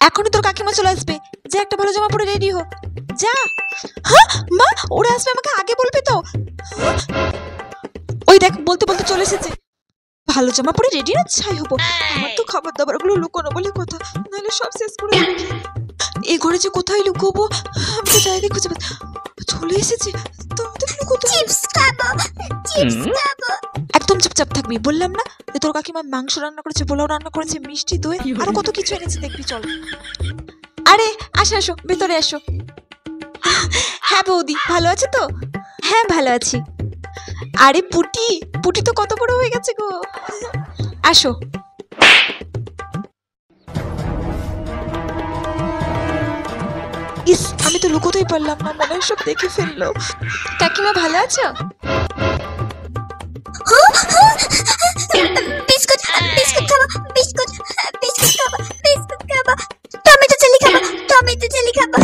এখনই তোর কাকিমা চলে আসবে, যে একটা ভালো জামা পরে রেডি হো যা। হ্যাঁ মা, ওরা আসবে আমাকে আগে বলবে তো। ওই দেখ বলতে বলতে চলে এসেছে। ভালো জামা পরে রেডি না ছাই হবো। আমার তো খাবার দাবার গুলো লুকোনো বলে কথা, নাহলে সব শেষ করে দেবে। এই ঘরে যে কোথায় লুকোবো, আমি তো জায়গায় খুঁজে পাচ্ছি। চলে এসেছে তো, আমাদের লুকোতে হবে। একদম চুপচাপ থাকবি, বললাম না যে তোর কাকিমা মাংস রান্না করেছে, পোলাও রান্না করেছে, মিষ্টি দই আরো কত কিছু এনেছে, দেখবি চল। আরে আসো আসো, ভেতরে আসো। হ্যাঁ বৌদি, ভালো আছে তো? হ্যাঁ ভালো আছি। আরে পুটি, পুটি তো কত বড় হয়ে গেছে গো। আসো। ইস, আমি তো লুকোতেই পারলাম না, মনে হয় সব দেখে ফেললো। কাকিমা ভালো আছো? বিস্কুট বিস্কুট খাবো, বিস্কুট বিস্কুট খাবো, বিস্কুট খাবো, টমেটো জেলি খাবো, টমেটো জেলি খাবো।